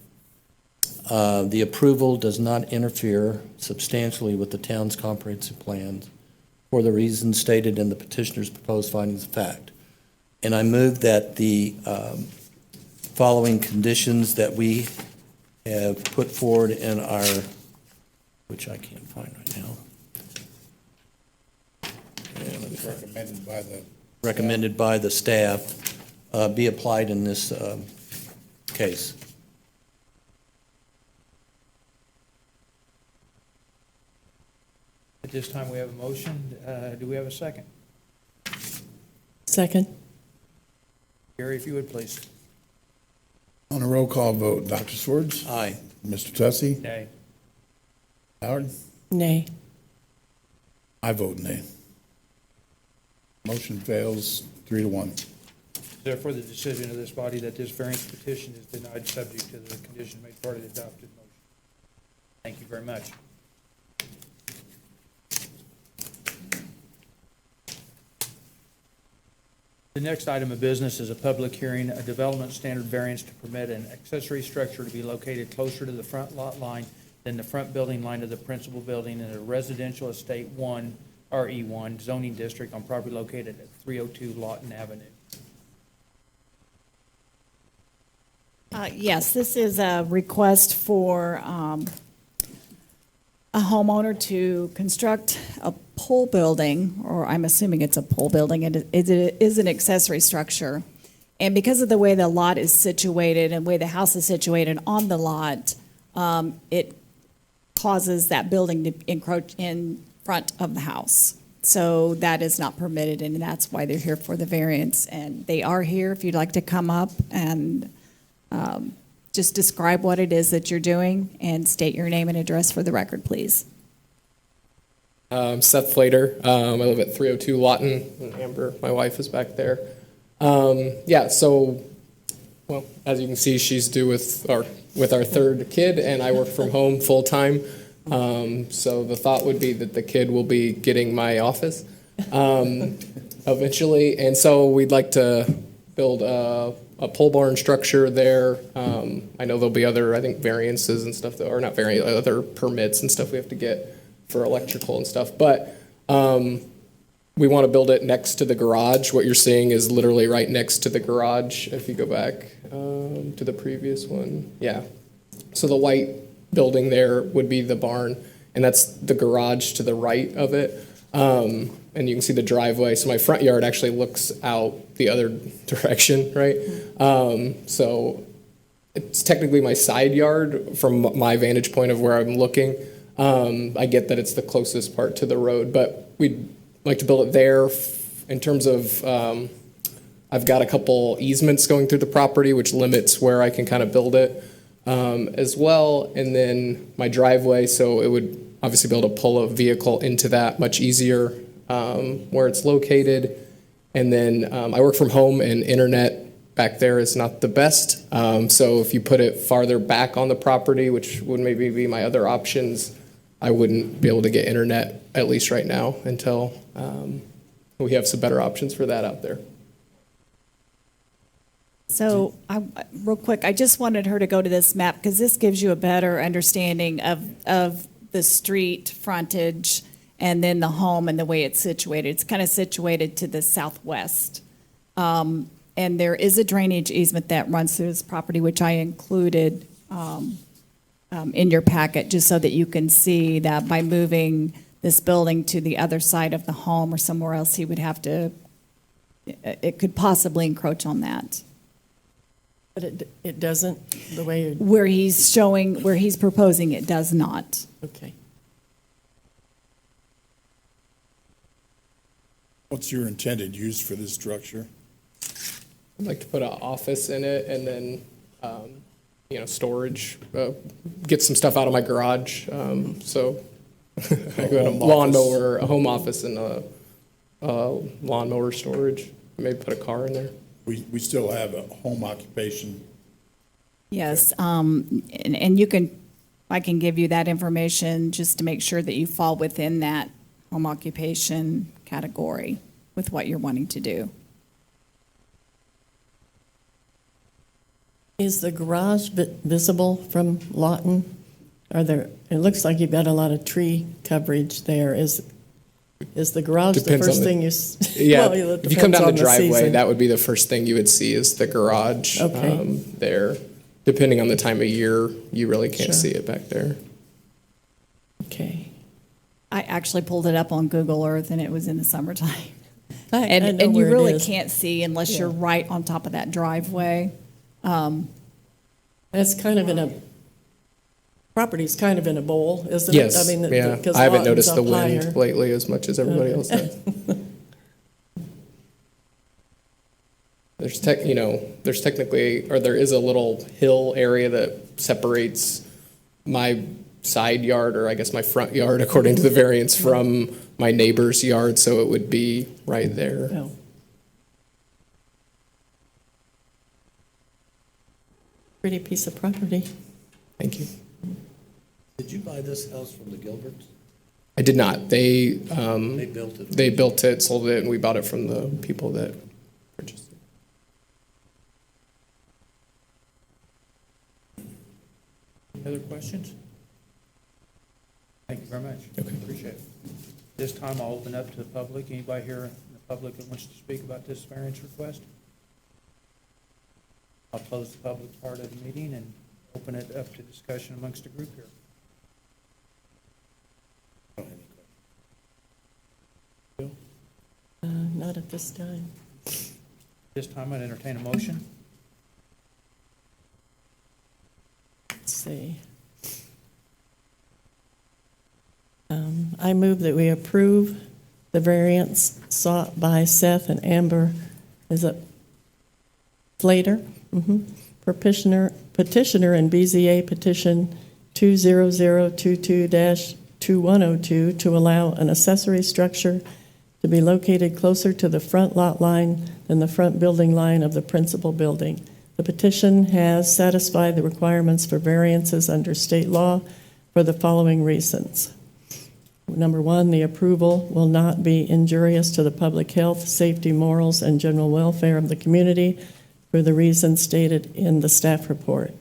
The approval does not interfere substantially with the town's comprehensive plans for the reasons stated in the petitioner's proposed findings of fact. And I move that the following conditions that we have put forward in our, which I can't find right now. Recommended by the staff, be applied in this case. At this time, we have a motion. Do we have a second? Second. Gary, if you would, please. On a roll call vote, Dr. Swords? Aye. Mr. Tussey? Nay. Howard? Nay. I vote nay. Motion fails 3-1. Therefore, the decision of this body that this variance petition is denied subject to the condition made part of the adopted motion. Thank you very much. The next item of business is a public hearing, a development standard variance to permit an accessory structure to be located closer to the front lot line than the front building line of the principal building in a residential estate 1, RE1 zoning district on property located at 302 Lawton Avenue. Yes, this is a request for a homeowner to construct a pole building, or I'm assuming it's a pole building, it is an accessory structure. And because of the way the lot is situated and the way the house is situated on the lot, it causes that building to encroach in front of the house. So that is not permitted, and that's why they're here for the variance. And they are here if you'd like to come up and just describe what it is that you're doing and state your name and address for the record, please. Seth Flater. I live at 302 Lawton, and Amber, my wife, is back there. So, well, as you can see, she's due with our third kid, and I work from home full time. So the thought would be that the kid will be getting my office eventually, and so we'd like to build a pole barn structure there. I know there'll be other, I think, variances and stuff, or not variance, other permits and stuff we have to get for electrical and stuff. But we want to build it next to the garage. What you're seeing is literally right next to the garage. If you go back to the previous one, yeah. So the white building there would be the barn, and that's the garage to the right of it. And you can see the driveway. So my front yard actually looks out the other direction, right? So it's technically my side yard from my vantage point of where I'm looking. I get that it's the closest part to the road, but we'd like to build it there. In terms of, I've got a couple easements going through the property, which limits where I can kind of build it as well. And then my driveway, so it would obviously be able to pull a vehicle into that much easier where it's located. And then I work from home, and internet back there is not the best. So if you put it farther back on the property, which would maybe be my other options, I wouldn't be able to get internet, at least right now, until we have some better options for that out there. So, real quick, I just wanted her to go to this map because this gives you a better understanding of the street frontage and then the home and the way it's situated. It's kind of situated to the southwest. And there is a drainage easement that runs through this property, which I included in your packet, just so that you can see that by moving this building to the other side of the home or somewhere else, he would have to, it could possibly encroach on that. But it doesn't, the way you're, Where he's proposing it does not. okay. What's your intended use for this structure? I'd like to put an office in it and then, storage, get some stuff out of my garage. So I got a lawnmower, a home office and a lawnmower storage. Maybe put a car in there. We still have a home occupation. Yes, and I can give you that information just to make sure that you fall within that home occupation category with what you're wanting to do. Is the garage visible from Lawton? It looks like you've got a lot of tree coverage there. Is the garage the Depends on first the- thing you? Yeah, Well, it if you come depends down the on driveway, season. that would be the first thing you would see is the garage Okay. there. Depending on the time of year, you really can't Sure. see it back there. Okay. I actually pulled it up on Google Earth and it was in the summertime. I And know you where it really is. can't see unless Yeah. you're right on top of that driveway. It's kind of property's kind of in a bowl, isn't it? Yes, I mean, yeah. because I haven't Lawton's noticed the up wind higher. lately as much as everybody else has. There is a little hill area that separates my side yard, or I guess my front yard, according to the variance, from my neighbor's yard, so it would be right there. Oh. Pretty piece of property. Thank you. Did you buy this house from the Gilberts? I did not. They built it. They built it, sold it, and we bought it from the people that purchased it. Any other questions? Thank you very much. Okay. Appreciate it. This time I'll open up to the public. Anybody here in the public that wants to speak about this variance request? I'll close the public part of the meeting and open it up to discussion amongst the group here. Not at this time. This time I'd entertain a motion. Let's see. I move that we approve the variance sought by Seth and Amber, is it Slater? For petitioner in BZA petition 20022-2102 to allow an accessory structure to be located closer to the front lot line than the front building line of the principal building. The petition has satisfied the requirements for variances under state law for the following reasons. Number one, the approval will not be injurious to the public health, safety, morals, and general welfare of the community for the reasons stated in the staff report.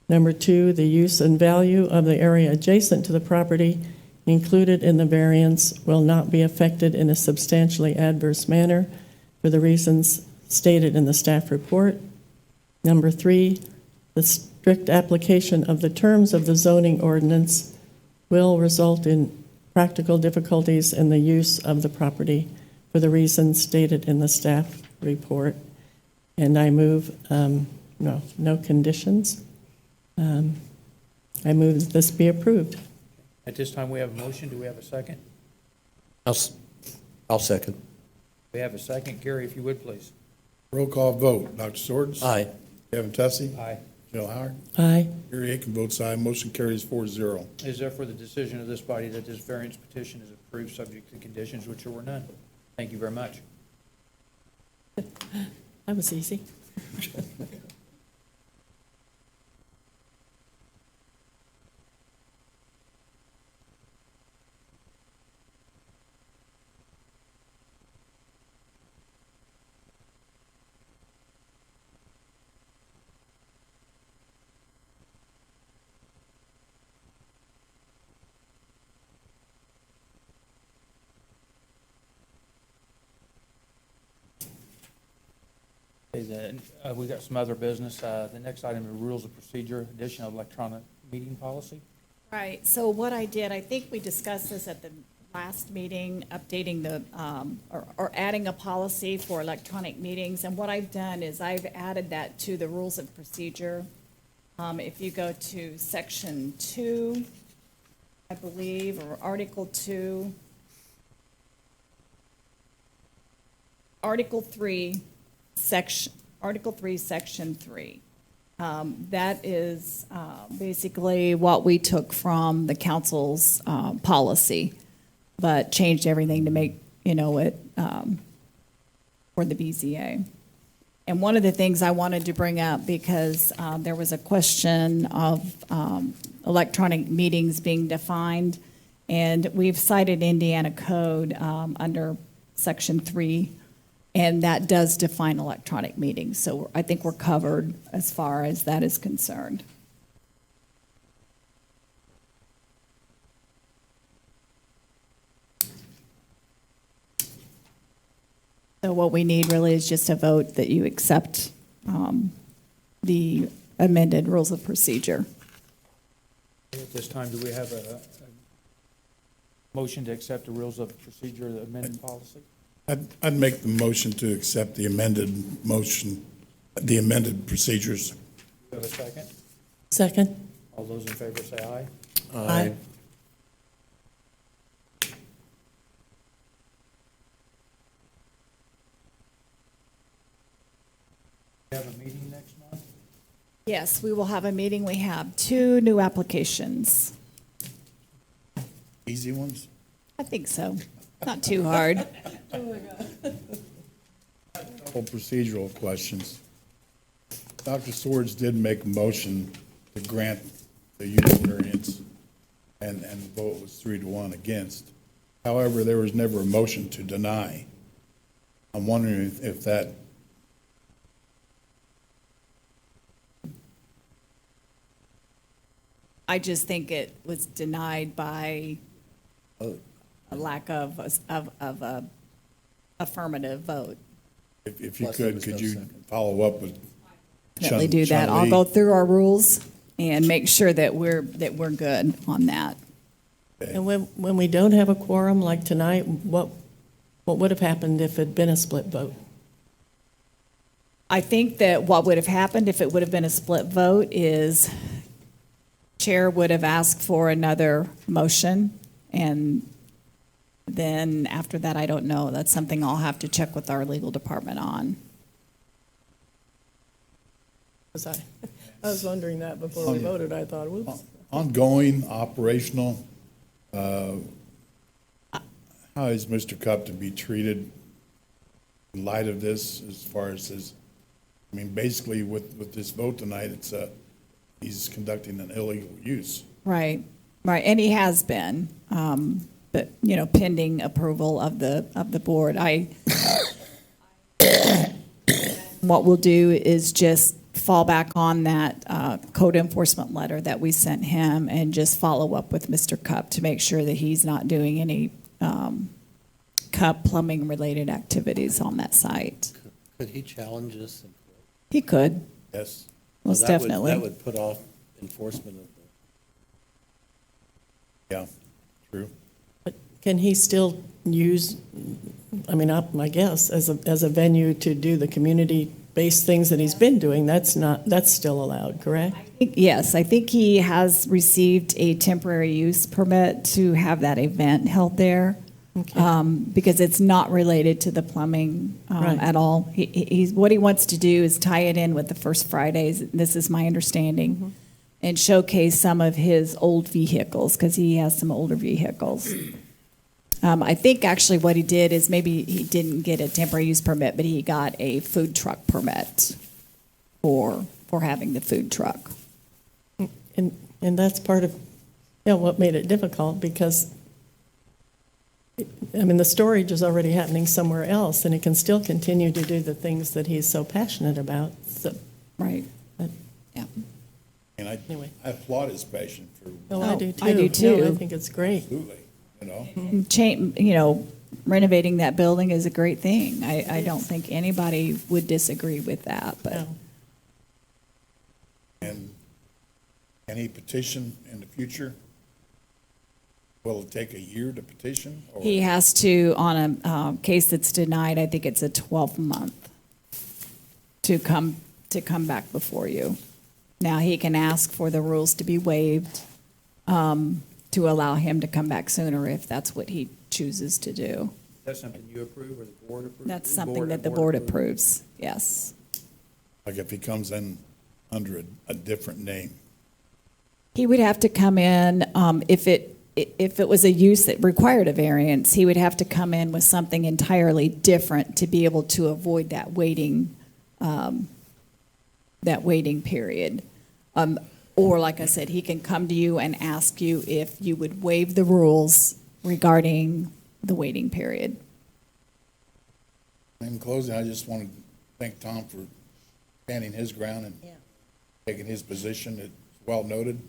Number two, the use and value of the area adjacent to the property included in the variance will not be affected in a substantially adverse manner for the reasons stated in the staff report. Number three, the strict application of the terms of the zoning ordinance will result in practical difficulties in the use of the property for the reasons stated in the staff report. And I move, no conditions. I move that this be approved. At this time, we have a motion. Do we have a second? I'll second. We have a second. Gary, if you would, please. Roll call vote. Dr. Swords? Aye. Kevin Tussey? Aye. Jill Howard? Aye. Gary Aiken votes aye. Motion carries 4-0. Is therefore the decision of this body that this variance petition is approved subject to conditions which were none. Thank you very much. That was easy. Okay, then, we got some other business. The next item is rules of procedure, addition of electronic meeting policy. Right, so what I did, I think we discussed this at the last meeting, updating the, or adding a policy for electronic meetings. And what I've done is I've added that to the rules of procedure. If you go to section 2, I believe, or Article 2, Article 3, Section 3. That is basically what we took from the council's policy, but changed everything to make, it for the BZA. And one of the things I wanted to bring up, because there was a question of electronic meetings being defined, and we've cited Indiana Code under Section 3, and that does define electronic meetings. So I think we're covered as far as that is concerned. So what we need really is just a vote that you accept the amended rules of procedure. At this time, do we have a motion to accept the rules of procedure, the amended policy? I'd make the motion to accept the amended motion, the amended procedures. Do you have a second? Second? All those in favor say aye. Aye. We have a meeting next month? Yes, we will have a meeting. We have 2 new applications. Easy ones? I think so. Not too hard. Couple procedural questions. Dr. Swords did make a motion to grant the use variance, and the vote was 3-1 against. However, there was never a motion to deny. I'm wondering if that, I just think it was denied by a lack of a affirmative vote. if you Plus, there could was no you second. follow up with Definitely do that. Chun I'll Li? go through our rules and make sure that we're good on that. And when we don't have a quorum like tonight, what would have happened if it'd been a split vote? I think that what would have happened if it would have been a split vote is Chair would have asked for another motion, and then after that, I don't know. That's something I'll have to check with our legal department on. 'Cause I was wondering that before we voted. I thought, whoops. Ongoing, operational, how is Mr. Cup to be treated in light of this, as far as his, basically with this vote tonight, it's, he's conducting an illegal use. Right, and he has been, but, pending approval of the board. What we'll do is just fall back on that code enforcement letter that we sent him and just follow up with Mr. Cup to make sure that he's not doing any Cup plumbing-related activities on that site. Could he challenge us? in court? He could, Yes. most That would- definitely. That would put off enforcement of the. Yeah, true. But can he still use, my guess, as a venue to do the community-based things that he's been doing? That's still allowed, correct? Yes, I think he has received a temporary use permit to have that event held there. Okay. Because it's not related to the plumbing Right. at all. He's what he wants to do is tie it in with the First Fridays, this is my understanding, and showcase some of his old vehicles, because he has some older vehicles. I think actually what he did is maybe he didn't get a temporary use permit, but he got a food truck permit for having the food truck. And that's part of, what made it difficult, because, the storage is already happening somewhere else, and he can still continue to do the things that he's so passionate about, so. Right. But- Yeah. And Anyway. I applaud his passion for, Oh, I do too. I do No, I too. think it's great. absolutely, Renovating that building is a great thing. I don't think anybody would disagree with that, but. No. And can he petition in the future? Will it take a year to petition? Or He has to, on a case that's denied, I think it's a 12-month to come back before you. Now, he can ask for the rules to be waived to allow him to come back sooner if that's what he chooses to do. That's something you approve or the board approves? That's something that the board approves, yes. like if he comes in under a different name? He would have to come in, if it was a use that required a variance, he would have to come in with something entirely different to be able to avoid that waiting period. Or like I said, he can come to you and ask you if you would waive the rules regarding the waiting period. In closing, I just want to thank Tom for standing his ground and taking his position. It's well noted.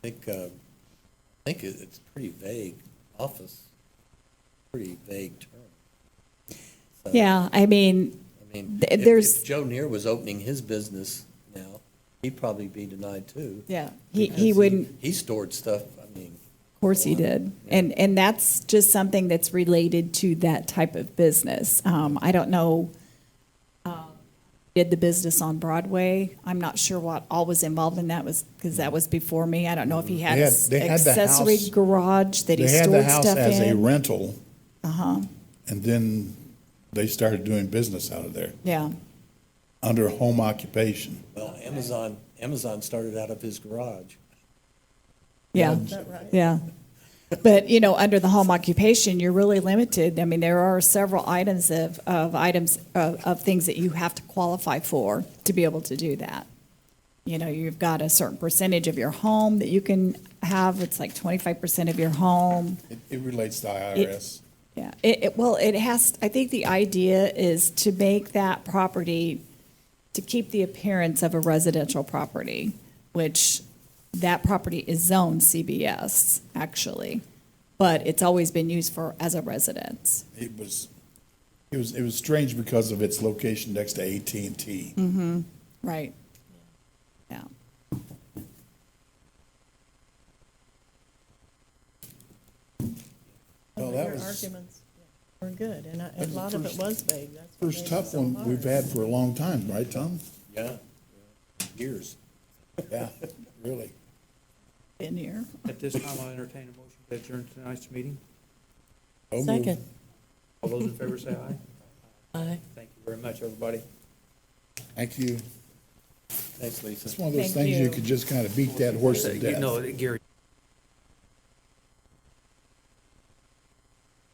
I think it's pretty vague, office, pretty vague term. So, Yeah, I mean, if Joe Neer was opening his business now, he'd probably be denied too. yeah, because he wouldn't. He stored stuff, I mean. Of course he did. And that's just something that's related to that type of business. I don't know, did the business on Broadway. I'm not sure what all was involved in that, because that was before me. I don't know if he had They had the accessory house- garage that he They had the stored house stuff as a in. rental, Uh-huh, and then they started doing business out of there yeah. under home occupation. Well, Amazon started out of his garage. Yeah, yeah. But, under the home occupation, you're really limited. I mean, there are several items of things that you have to qualify for to be able to do that. You've got a certain percentage of your home that you can have. It's like 25% of your home. It relates to IRS. Yeah, it has, I think the idea is to make that property, to keep the appearance of a residential property, which that property is zoned CBS, actually, but it's always been used as a residence. It was strange because of its location next to AT&T. Right. Yeah. Well, that Your was arguments were good, and a lot of it was vague. That's what first made it tough so one hard. we've had for a long time, right, Tom? Yeah, years. Yeah, really. In here. At this time, I'll entertain a motion to adjourn tonight's meeting. So moved. Second. All those in favor say aye. Aye. Thank you very much, everybody. Thank you. Thanks, Lisa. It's one of those Thank things you you. could just kind of beat that horse to death. Gary.